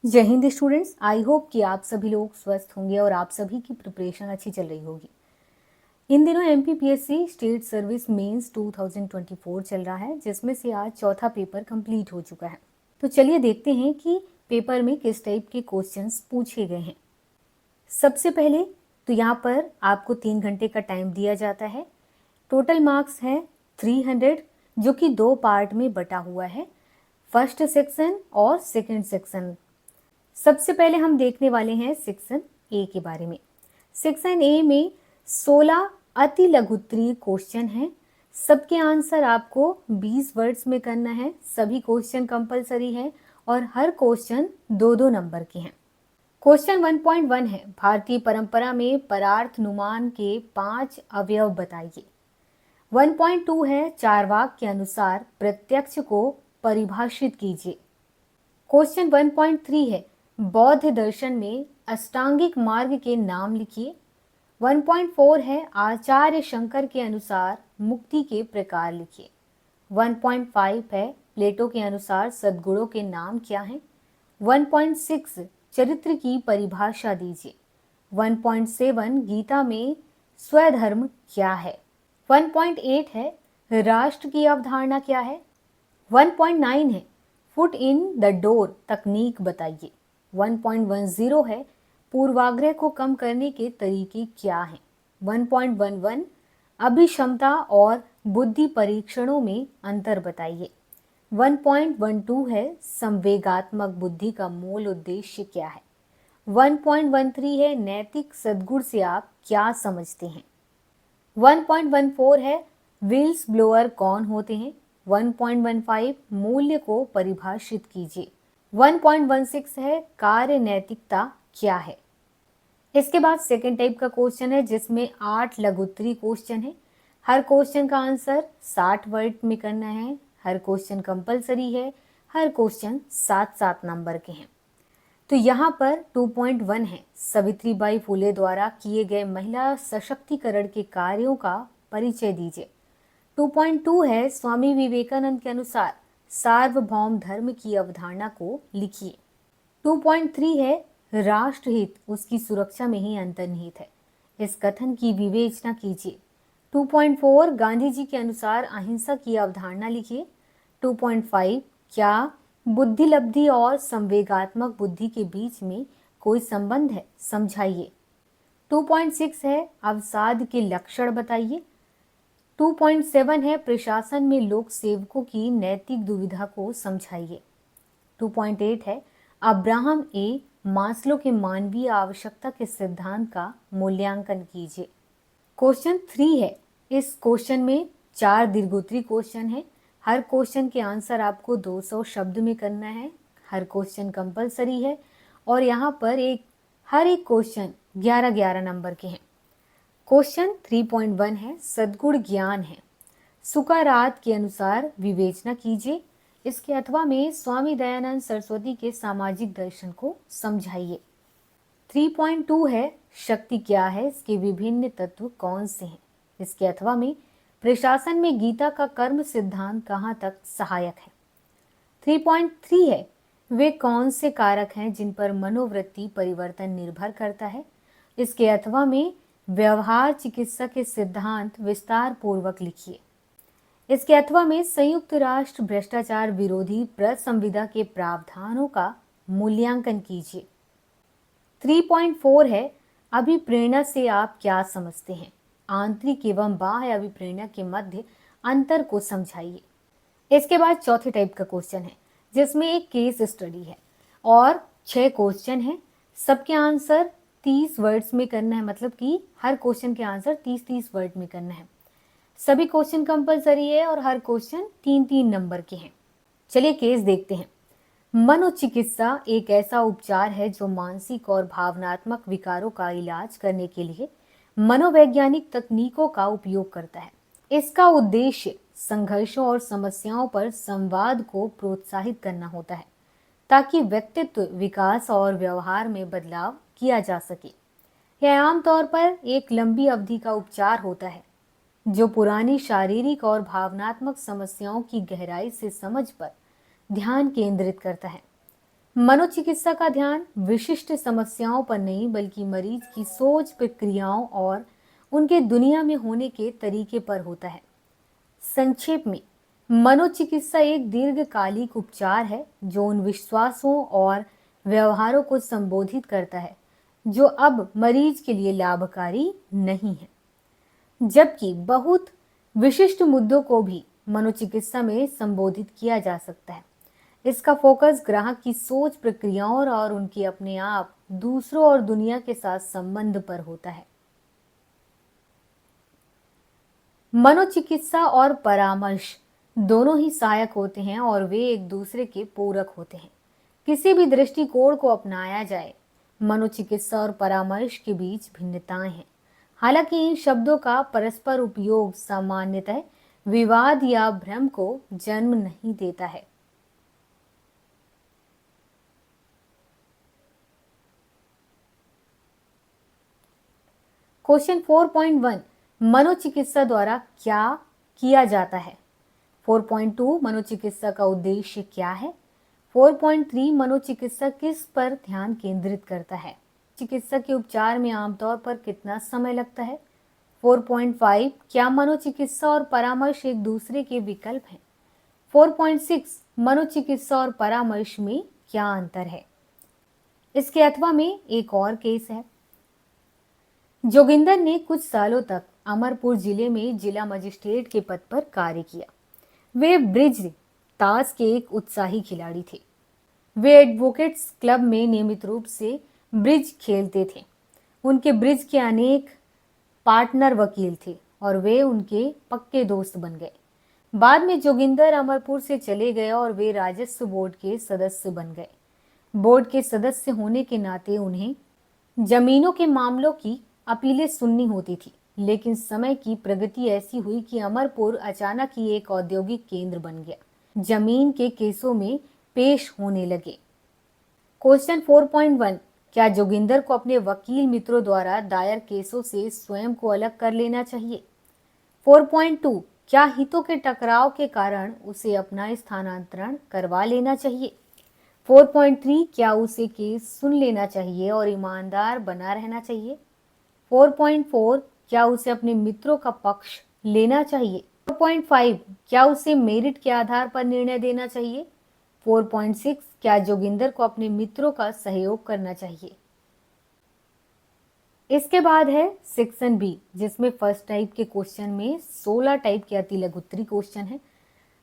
जय Hind students. I hope कि आप सभी लोग स्वस्थ होंगे और आप सभी की प्रिपरेशन अच्छी चल रही होगी। इन दिनों एमपीपीएससी स्टेट सर्विस मेंस 2024 चल रहा है, जिसमें से आज चौथा पेपर कंप्लीट हो चुका है। तो चलिए देखते हैं कि पेपर में किस टाइप के क्वेश्चंस पूछे गए हैं। सबसे पहले तो यहाँ पर आपको 3 घंटे का टाइम दिया जाता है। टोटल मार्क्स है 300, जो कि 2 पार्ट में बटा हुआ है, फर्स्ट सेक्शन और सेकंड सेक्शन। सबसे पहले हम देखने वाले हैं सेक्शन ए के बारे में। सेक्शन ए में 16 अति लघुत्तरीय क्वेश्चन हैं। सबके आंसर आपको 20 वर्ड्स में करना है। सभी क्वेश्चन कंपलसरी है और हर क्वेश्चन 2-2 नंबर के हैं। क्वेश्चन 1.1 है, भारतीय परंपरा में परार्थ नुमान के 5 अवयव बताइए। 1.2 है, चारवाक के अनुसार प्रत्यक्ष को परिभाषित कीजिए। क्वेश्चन 1.3 है, बौद्ध दर्शन में अष्टांगिक मार्ग के नाम लिखिए। 1.4 है, आचार्य शंकर के अनुसार मुक्ति के प्रकार लिखिए। 1.5 है, प्लेटो के अनुसार सद्गुणों के नाम क्या हैं। 1.6 चरित्र की परिभाषा दीजिए। 1.7 गीता में स्वधर्म क्या है। 1.8 है, राष्ट्र की अवधारणा क्या है। 1.9 है, फुट इन द डोर तकनीक बताइए। 1.10 है, पूर्वाग्रह को कम करने के तरीके क्या हैं। 1.11 अभिक्षमता और बुद्धि परीक्षणों में अंतर बताइए। 1.12 है, संवेगात्मक बुद्धि का मूल उद्देश्य क्या है। 1.13 है, नैतिक सद्गुण से आप क्या समझते हैं। 1.14 है, व्हील्स ब्लोअर कौन होते हैं। 1.15 मूल्य को परिभाषित कीजिए। 1.16 है, कार्य नैतिकता क्या है। इसके बाद सेकेंड टाइप का क्वेश्चन है, जिसमें 8 लघुत्तरीय क्वेश्चन है। हर क्वेश्चन का आंसर 60 वर्ड में करना है। हर क्वेश्चन कंपलसरी है। हर क्वेश्चन 7-7 नंबर के हैं। तो यहाँ पर 2.1 है, सावित्रीबाई फुले द्वारा किए गए महिला सशक्तिकरण के कार्यों का परिचय दीजिए। 2.2 है, स्वामी विवेकानंद के अनुसार सार्वभौम धर्म की अवधारणा को लिखिए। 2.3 है, राष्ट्रहित उसकी सुरक्षा में ही अंतर्निहित है, इस कथन की विवेचना कीजिए। 2.4 गांधी जी के अनुसार अहिंसा की अवधारणा लिखिए। 2.5 क्या बुद्धिलब्धि और संवेगात्मक बुद्धि के बीच में कोई संबंध है, समझाइए। 2.6 है, अवसाद के लक्षण बताइए। 2.7 है, प्रशासन में लोक सेवकों की नैतिक दुविधा को समझाइए। 2.8 है, अब्राहम ए मास्लो के मानवीय आवश्यकता के सिद्धांत का मूल्यांकन कीजिए। क्वेश्चन 3 है, इस क्वेश्चन में 4 दीर्घोत्तरीय क्वेश्चन है। हर क्वेश्चन के आंसर आपको 200 शब्द में करना है। हर क्वेश्चन कंपलसरी है और यहाँ पर हर एक क्वेश्चन 11-11 नंबर के हैं। क्वेश्चन 3.1 है, सद्गुण ज्ञान है, सुकारात के अनुसार विवेचना कीजिए। इसके अथवा में स्वामी दयानंद सरस्वती के सामाजिक दर्शन को समझाइए। 3.2 है, शक्ति क्या है, इसके विभिन्न तत्व कौन से हैं। इसके अथवा में प्रशासन में गीता का कर्म सिद्धांत कहाँ तक सहायक है। 3.3 है, वे कौन से कारक हैं जिन पर मनोवृत्ति परिवर्तन निर्भर करता है। इसके अथवा में व्यवहार चिकित्सा के सिद्धांत विस्तार पूर्वक लिखिए। इसके अथवा में संयुक्त राष्ट्र भ्रष्टाचार विरोधी प्रसंविदा के प्रावधानों का मूल्यांकन कीजिए। 3.4 है, अभिप्रेरणा से आप क्या समझते हैं, आंतरिक एवं बाह्य अभिप्रेरणा के मध्य अंतर को समझाइए। इसके बाद चौथे टाइप का क्वेश्चन है, जिसमें एक केस स्टडी है और 6 क्वेश्चन है। सबके आंसर 30 वर्ड्स में करना है, मतलब कि हर क्वेश्चन के आंसर 30-30 वर्ड में करना है। सभी क्वेश्चन कंपलसरी है और हर क्वेश्चन 3-3 नंबर के हैं। चलिए केस देखते हैं। मनोचिकित्सा एक ऐसा उपचार है जो मानसिक और भावनात्मक विकारों का इलाज करने के लिए मनोवैज्ञानिक तकनीकों का उपयोग करता है। इसका उद्देश्य संघर्षों और समस्याओं पर संवाद को प्रोत्साहित करना होता है, ताकि व्यक्तित्व विकास और व्यवहार में बदलाव किया जा सके। यह आमतौर पर एक लंबी अवधि का उपचार होता है, जो पुरानी शारीरिक और भावनात्मक समस्याओं की गहराई से समझ पर ध्यान केंद्रित करता है। मनोचिकित्सा का ध्यान विशिष्ट समस्याओं पर नहीं बल्कि मरीज की सोच, प्रक्रियाओं और उनके दुनिया में होने के तरीके पर होता है। संक्षेप में, मनोचिकित्सा एक दीर्घकालिक उपचार है जो उन विश्वासों और व्यवहारों को संबोधित करता है जो अब मरीज के लिए लाभकारी नहीं है, जबकि बहुत विशिष्ट मुद्दों को भी मनोचिकित्सा में संबोधित किया जा सकता है। इसका फोकस ग्राहक की सोच, प्रक्रियाओं और उनके अपने आप, दूसरों और दुनिया के साथ संबंध पर होता है। मनोचिकित्सा और परामर्श दोनों ही सहायक होते हैं और वे एक दूसरे के पूरक होते हैं। किसी भी दृष्टिकोण को अपनाया जाए, मनोचिकित्सा और परामर्श के बीच भिन्नताएं हैं। हालांकि इन शब्दों का परस्पर उपयोग सामान्यतः विवाद या भ्रम को जन्म नहीं देता है। क्वेश्चन 4.1 मनोचिकित्सा द्वारा क्या किया जाता है। 4.2 मनोचिकित्सा का उद्देश्य क्या है। 4.3 मनोचिकित्सा किस पर ध्यान केंद्रित करता है। चिकित्सा के उपचार में आमतौर पर कितना समय लगता है। 4.5 क्या मनोचिकित्सा और परामर्श एक दूसरे के विकल्प हैं। 4.6 मनोचिकित्सा और परामर्श में क्या अंतर है। इसके अथवा में एक और केस है। जोगिंदर ने कुछ सालों तक अमरपुर जिले में जिला मजिस्ट्रेट के पद पर कार्य किया। वे ब्रिज ताश के एक उत्साही खिलाड़ी थे। वे एडवोकेट्स क्लब में नियमित रूप से ब्रिज खेलते थे। उनके ब्रिज के अनेक पार्टनर वकील थे और वे उनके पक्के दोस्त बन गए। बाद में जोगिंदर अमरपुर से चले गए और वे राजस्व बोर्ड के सदस्य बन गए। बोर्ड के सदस्य होने के नाते उन्हें जमीनों के मामलों की अपीलें सुननी होती थी, लेकिन समय की प्रगति ऐसी हुई कि अमरपुर अचानक ही एक औद्योगिक केंद्र बन गया। जमीन के केसों में पेश होने लगे। क्वेश्चन 4.1 क्या जोगिंदर को अपने वकील मित्रों द्वारा दायर केसों से स्वयं को अलग कर लेना चाहिए। 4.2 क्या हितों के टकराव के कारण उसे अपना स्थानांतरण करवा लेना चाहिए। 4.3 क्या उसे केस सुन लेना चाहिए और ईमानदार बना रहना चाहिए। 4.4 क्या उसे अपने मित्रों का पक्ष लेना चाहिए। 4.5 क्या उसे मेरिट के आधार पर निर्णय देना चाहिए। 4.6 क्या जोगिंदर को अपने मित्रों का सहयोग करना चाहिए। इसके बाद है सेक्शन बी, जिसमें फर्स्ट टाइप के क्वेश्चन में 16 टाइप के अति लघु उत्तरीय क्वेश्चन है।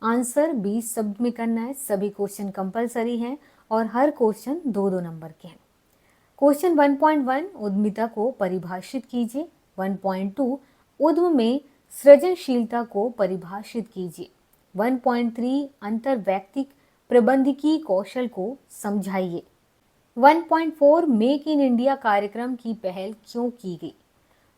आंसर 20 शब्द में करना है। सभी क्वेश्चन कंपलसरी हैं और हर क्वेश्चन 2-2 नंबर के हैं। क्वेश्चन 1.1 उद्यमिता को परिभाषित कीजिए। 1.2 उद्यम में सृजनशीलता को परिभाषित कीजिए। 1.3 अंतर्वैयक्तिक प्रबंधकीय कौशल को समझाइए। 1.4 मेक इन इंडिया कार्यक्रम की पहल क्यों की गई।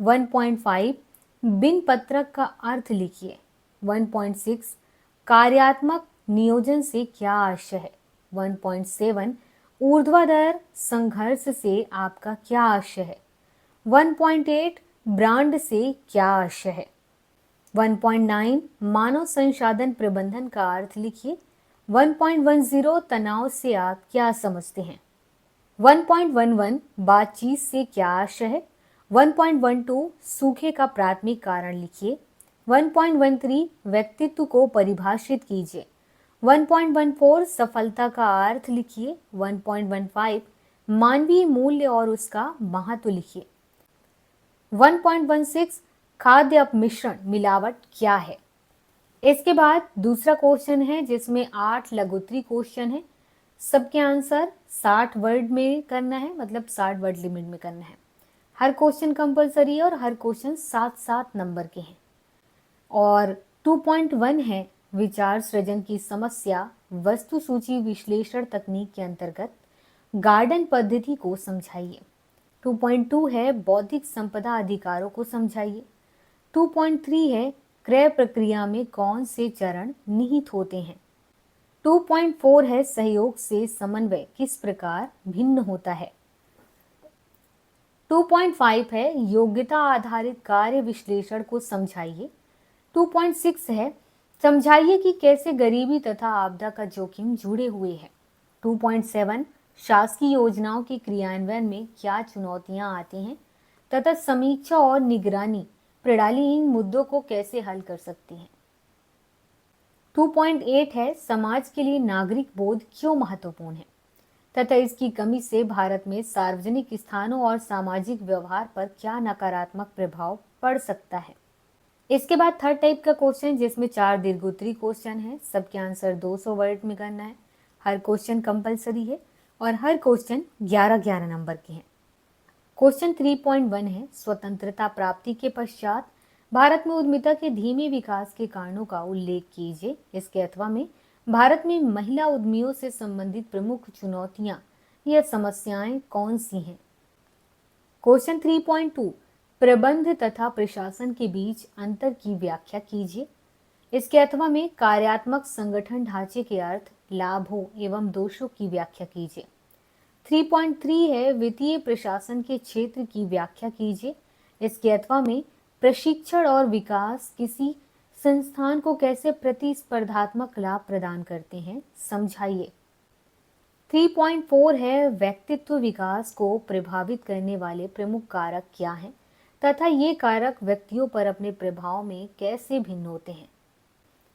1.5 बिन पत्रक का अर्थ लिखिए। 1.6 कार्यात्मक नियोजन से क्या आशय है। 1.7 ऊर्ध्वाधर संघर्ष से आपका क्या आशय है। 1.8 ब्रांड से क्या आशय है। 1.9 मानव संसाधन प्रबंधन का अर्थ लिखिए। 1.10 तनाव से आप क्या समझते हैं। 1.11 बातचीत से क्या आशय है। 1.12 सूखे का प्राथमिक कारण लिखिए। 1.13 व्यक्तित्व को परिभाषित कीजिए। 1.14 सफलता का अर्थ लिखिए। 1.15 मानवीय मूल्य और उसका महत्व लिखिए। 1.16 खाद्य अपमिश्रण मिलावट क्या है। इसके बाद दूसरा क्वेश्चन है जिसमें 8 लघु उत्तरीय क्वेश्चन है। सबके आंसर 60 वर्ड में करना है, मतलब 60 वर्ड लिमिट में करना है। हर क्वेश्चन कंपलसरी है और हर क्वेश्चन 7-7 नंबर के हैं। और 2.1 है विचार सृजन की समस्या वस्तु सूची विश्लेषण तकनीक के अंतर्गत गार्डन पद्धति को समझाइए। 2.2 है बौद्धिक संपदा अधिकारों को समझाइए। 2.3 है क्रय प्रक्रिया में कौन से चरण निहित होते हैं। 2.4 है सहयोग से समन्वय किस प्रकार भिन्न होता है। 2.5 है योग्यता आधारित कार्य विश्लेषण को समझाइए। 2.6 है समझाइए कि कैसे गरीबी तथा आपदा का जोखिम जुड़े हुए हैं। 2.7 शासकीय योजनाओं के क्रियान्वयन में क्या चुनौतियां आती हैं तथा समीक्षा और निगरानी प्रणाली इन मुद्दों को कैसे हल कर सकती है। 2.8 है, समाज के लिए नागरिक बोध क्यों महत्वपूर्ण है तथा इसकी कमी से भारत में सार्वजनिक स्थानों और सामाजिक व्यवहार पर क्या नकारात्मक प्रभाव पड़ सकता है। इसके बाद थर्ड टाइप का क्वेश्चन जिसमें 4 दीर्घोत्तरी क्वेश्चन है, सबके आंसर 200 वर्ड में करना है। हर क्वेश्चन कंपलसरी है और हर क्वेश्चन 11-11 नंबर के हैं। क्वेश्चन 3.1 है, स्वतंत्रता प्राप्ति के पश्चात भारत में उद्यमिता के धीमे विकास के कारणों का उल्लेख कीजिए। इसके अथवा में भारत में महिला उद्यमियों से संबंधित प्रमुख चुनौतियां या समस्याएं कौन सी हैं। क्वेश्चन 3.2 प्रबंध तथा प्रशासन के बीच अंतर की व्याख्या कीजिए। इसके अथवा में कार्यात्मक संगठन ढांचे के अर्थ, लाभों एवं दोषों की व्याख्या कीजिए। 3.3 है, वित्तीय प्रशासन के क्षेत्र की व्याख्या कीजिए। इसके अथवा में प्रशिक्षण और विकास किसी संस्थान को कैसे प्रतिस्पर्धात्मक लाभ प्रदान करते हैं, समझाइए। 3.4 है, व्यक्तित्व विकास को प्रभावित करने वाले प्रमुख कारक क्या हैं तथा ये कारक व्यक्तियों पर अपने प्रभाव में कैसे भिन्न होते हैं।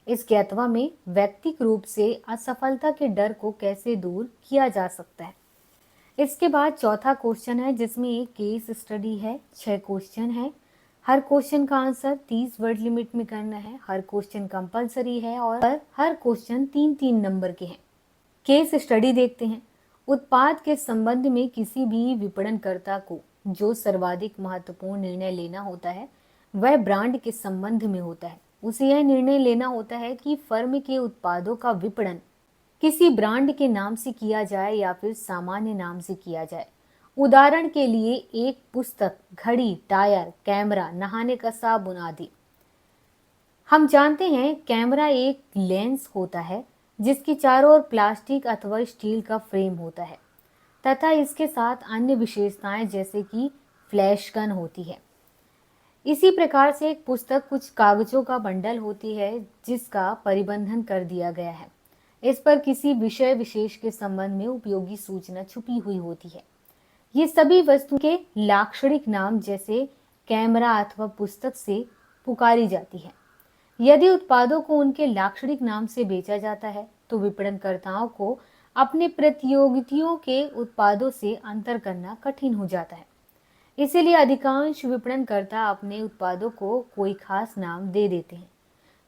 इसके अथवा में व्यक्तिगत रूप से असफलता के डर को कैसे दूर किया जा सकता है। इसके बाद चौथा क्वेश्चन है जिसमें एक केस स्टडी है। 6 क्वेश्चन है, हर क्वेश्चन का आंसर 30 वर्ड लिमिट में करना है। हर क्वेश्चन कंपलसरी है और हर क्वेश्चन 3-3 नंबर के हैं। केस स्टडी देखते हैं। उत्पाद के संबंध में किसी भी विपणनकर्ता को जो सर्वाधिक महत्वपूर्ण निर्णय लेना होता है वह ब्रांड के संबंध में होता है। उसे यह निर्णय लेना होता है कि फर्म के उत्पादों का विपणन किसी ब्रांड के नाम से किया जाए या फिर सामान्य नाम से किया जाए। उदाहरण के लिए एक पुस्तक, घड़ी, टायर, कैमरा, नहाने का साबुन आदि। हम जानते हैं कैमरा एक लेंस होता है जिसके चारों ओर प्लास्टिक अथवा स्टील का फ्रेम होता है तथा इसके साथ अन्य विशेषताएं जैसे कि फ्लैश गन होती है। इसी प्रकार से एक पुस्तक कुछ कागजों का बंडल होती है जिसका परिबंधन कर दिया गया है। इस पर किसी विषय विशेष के संबंध में उपयोगी सूचना छुपी हुई होती है। ये सभी वस्तु के लाक्षणिक नाम जैसे कैमरा अथवा पुस्तक से पुकारी जाती है। यदि उत्पादों को उनके लाक्षणिक नाम से बेचा जाता है तो विपणनकर्ताओं को अपने प्रतियोगियों के उत्पादों से अंतर करना कठिन हो जाता है। इसीलिए अधिकांश विपणनकर्ता अपने उत्पादों को कोई खास नाम दे देते हैं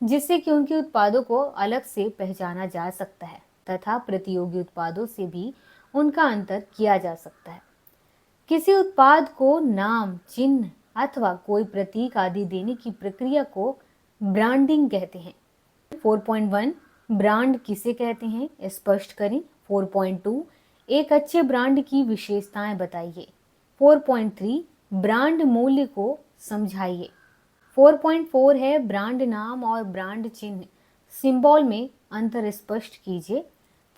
जिससे कि उनके उत्पादों को अलग से पहचाना जा सकता है तथा प्रतियोगी उत्पादों से भी उनका अंतर किया जा सकता है। किसी उत्पाद को नाम, चिन्ह अथवा कोई प्रतीक आदि देने की प्रक्रिया को ब्रांडिंग कहते हैं। 4.1 ब्रांड किसे कहते हैं, स्पष्ट करें। 4.2 एक अच्छे ब्रांड की विशेषताएं बताइए। 4.3 ब्रांड मूल्य को समझाइए। 4.4 है, ब्रांड नाम और ब्रांड चिन्ह सिंबल में अंतर स्पष्ट कीजिए।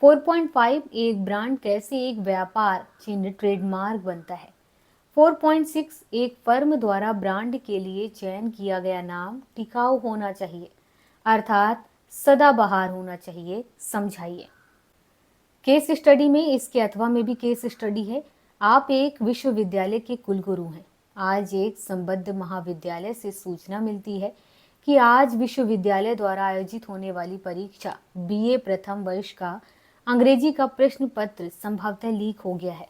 4.5 एक ब्रांड कैसे एक व्यापार चिन्ह ट्रेडमार्क बनता है। 4.6 एक फर्म द्वारा ब्रांड के लिए चयन किया गया नाम टिकाऊ होना चाहिए अर्थात सदाबहार होना चाहिए, समझाइए। केस स्टडी में इसके अथवा में भी केस स्टडी है। आप एक विश्वविद्यालय के कुलगुरु हैं। आज एक संबद्ध महाविद्यालय से सूचना मिलती है कि आज विश्वविद्यालय द्वारा आयोजित होने वाली परीक्षा बीए प्रथम वर्ष का अंग्रेजी का प्रश्न पत्र संभवतः लीक हो गया है।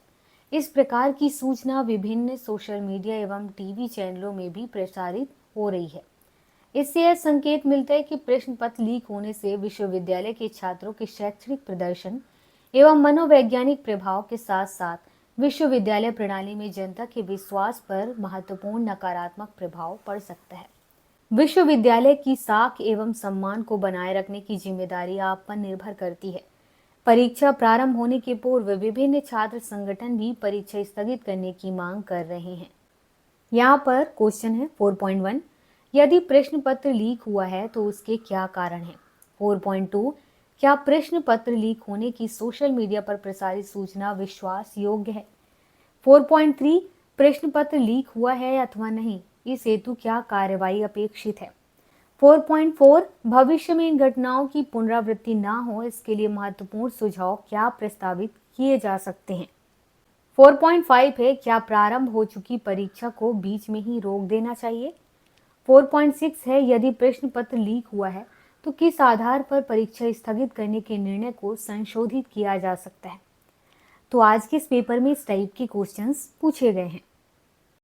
इस प्रकार की सूचना विभिन्न सोशल मीडिया एवं टीवी चैनलों में भी प्रसारित हो रही है। इससे यह संकेत मिलता है कि प्रश्न पत्र लीक होने से विश्वविद्यालय के छात्रों के शैक्षणिक प्रदर्शन एवं मनोवैज्ञानिक प्रभाव के साथ साथ विश्वविद्यालय प्रणाली में जनता के विश्वास पर महत्वपूर्ण नकारात्मक प्रभाव पड़ सकता है। विश्वविद्यालय की साख एवं सम्मान को बनाए रखने की जिम्मेदारी आप पर निर्भर करती है। परीक्षा प्रारंभ होने के पूर्व विभिन्न छात्र संगठन भी परीक्षा स्थगित करने की मांग कर रहे हैं। यहाँ पर क्वेश्चन है 4.1 यदि प्रश्न पत्र लीक हुआ है तो उसके क्या कारण है। 4.2 क्या प्रश्न पत्र लीक होने की सोशल मीडिया पर प्रसारित सूचना विश्वास योग्य है। 4.3 प्रश्न पत्र लीक हुआ है अथवा नहीं, इस हेतु क्या कार्रवाई अपेक्षित है। 4.4 भविष्य में इन घटनाओं की पुनरावृत्ति ना हो इसके लिए महत्वपूर्ण सुझाव क्या प्रस्तावित किए जा सकते हैं। 4.5 है, क्या प्रारंभ हो चुकी परीक्षा को बीच में ही रोक देना चाहिए। 4.6 है, यदि प्रश्न पत्र लीक हुआ है तो किस आधार पर परीक्षा स्थगित करने के निर्णय को संशोधित किया जा सकता है। तो आज के इस पेपर में इस टाइप के क्वेश्चंस पूछे गए हैं।